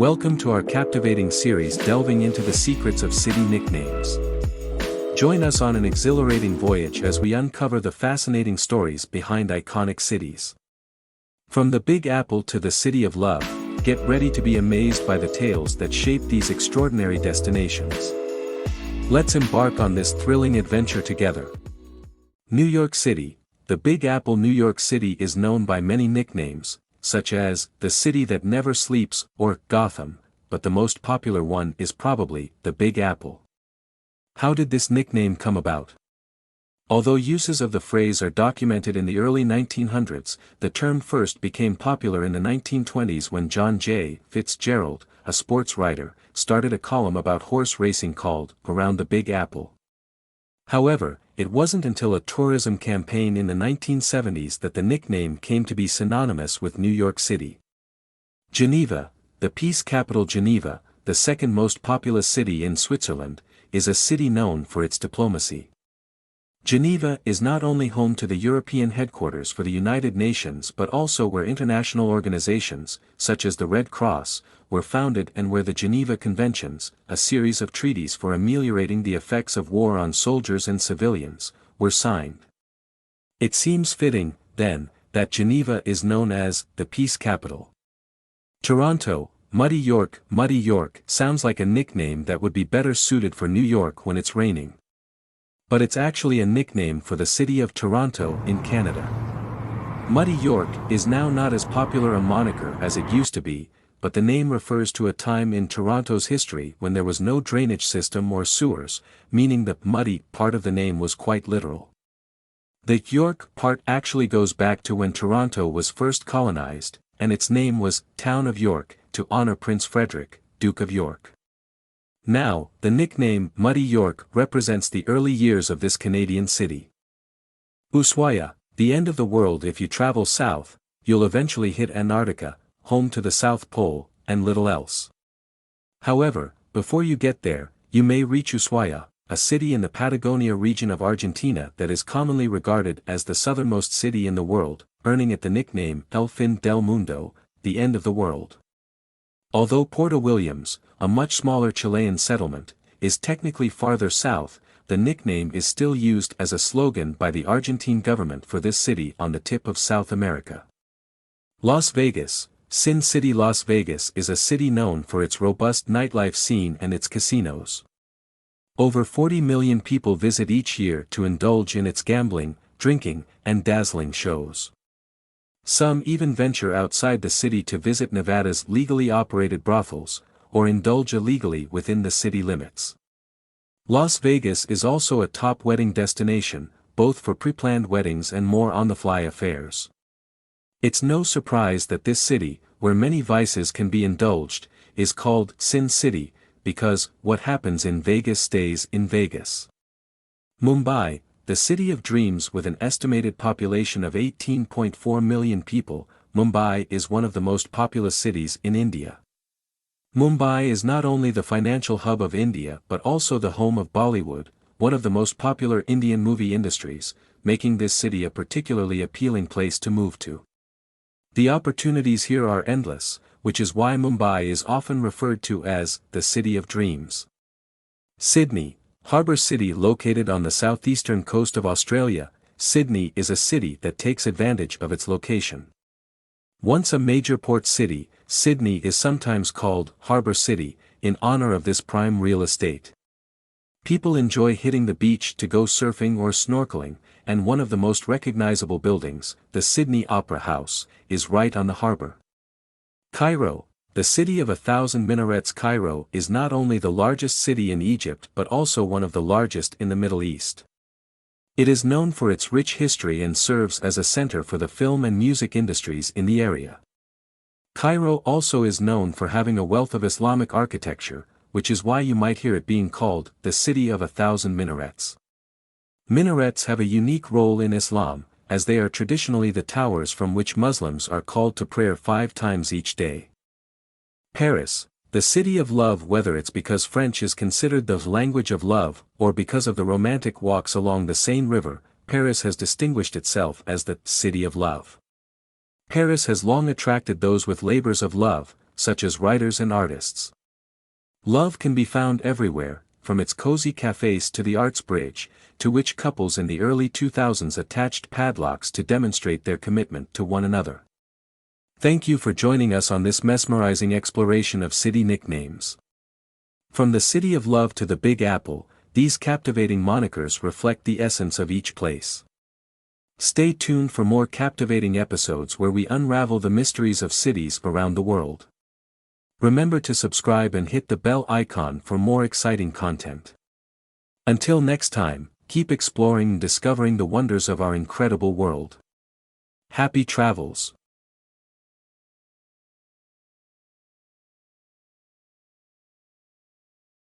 Welcome to our captivating series delving into the secrets of city nicknames. Join us on an exhilarating voyage as we uncover the fascinating stories behind iconic cities. From the Big Apple to the City of Love, get ready to be amazed by the tales that shape these extraordinary destinations. Let's embark on this thrilling adventure together. New York City. The Big Apple. New York City is known by many nicknames, such as the City That Never Sleeps or Gotham, but the most popular one is probably the Big Apple. How did this nickname come about? Although uses of the phrase are documented in the early 1900s, the term first became popular in the 1920s when John J. Fitzgerald, a sports writer, started a column about horse racing called Around the Big Apple. However, it wasn't until a tourism campaign in the 1970s that the nickname came to be synonymous with New York City. Geneva, the peace capital. Geneva, the second most populous city in Switzerland, is a city known for its diplomacy. Geneva is not only home to the European headquarters for the United Nations but also where international organizations, such as the Red Cross, were founded and where the Geneva Conventions, a series of treaties for ameliorating the effects of war on soldiers and civilians, were signed. It seems fitting, then, that Geneva is known as the peace capital. Toronto, Muddy York. Muddy York sounds like a nickname that would be better suited for New York when it's raining. But it's actually a nickname for the city of Toronto in Canada. Muddy York is now not as popular a moniker as it used to be, but the name refers to a time in Toronto's history when there was no drainage system or sewers, meaning the muddy part of the name was quite literal. The York part actually goes back to when Toronto was first colonized, and its name was Town of York, to honor Prince Frederick, Duke of York. Now, the nickname Muddy York represents the early years of this Canadian city. Ushuaia, the end of the world. If you travel south, you'll eventually hit Antarctica, home to the South Pole, and little else. However, before you get there, you may reach Ushuaia, a city in the Patagonia region of Argentina that is commonly regarded as the southernmost city in the world, earning it the nickname El Fin del Mundo, the end of the world. Although Puerto Williams, a much smaller Chilean settlement, is technically farther south, the nickname is still used as a slogan by the Argentine government for this city on the tip of South America. Las Vegas, Sin City. Las Vegas is a city known for its robust nightlife scene and its casinos. Over 40 million people visit each year to indulge in its gambling, drinking, and dazzling shows. Some even venture outside the city to visit Nevada's legally operated brothels, or indulge illegally within the city limits. Las Vegas is also a top wedding destination, both for pre-planned weddings and more on-the-fly affairs. It's no surprise that this city, where many vices can be indulged, is called Sin City, because what happens in Vegas stays in Vegas. Mumbai, the city of dreams. With an estimated population of 18.4 million people, Mumbai is one of the most populous cities in India. Mumbai is not only the financial hub of India but also the home of Bollywood, one of the most popular Indian movie industries, making this city a particularly appealing place to move to. The opportunities here are endless, which is why Mumbai is often referred to as the City of Dreams. Sydney, Harbour City. Located on the southeastern coast of Australia, Sydney is a city that takes advantage of its location. Once a major port city, Sydney is sometimes called Harbour City, in honor of this prime real estate. People enjoy hitting the beach to go surfing or snorkeling, and one of the most recognizable buildings, the Sydney Opera House, is right on the harbour. Cairo, the city of 1,000 minarets. Cairo is not only the largest city in Egypt but also one of the largest in the Middle East. It is known for its rich history and serves as a center for the film and music industries in the area. Cairo also is known for having a wealth of Islamic architecture, which is why you might hear it being called the City of 1,000 Minarets. Minarets have a unique role in Islam, as they are traditionally the towers from which Muslims are called to prayer 5 times each day. Paris, the city of love. Whether it's because French is considered the language of love, or because of the romantic walks along the Seine River, Paris has distinguished itself as the city of love. Paris has long attracted those with labors of love, such as writers and artists. Love can be found everywhere, from its cozy cafes to the Arts Bridge, to which couples in the early 2000s attached padlocks to demonstrate their commitment to one another. Thank you for joining us on this mesmerizing exploration of city nicknames. From the City of Love to the Big Apple, these captivating monikers reflect the essence of each place. Stay tuned for more captivating episodes where we unravel the mysteries of cities around the world. Remember to subscribe and hit the bell icon for more exciting content. Until next time, keep exploring and discovering the wonders of our incredible world. Happy travels!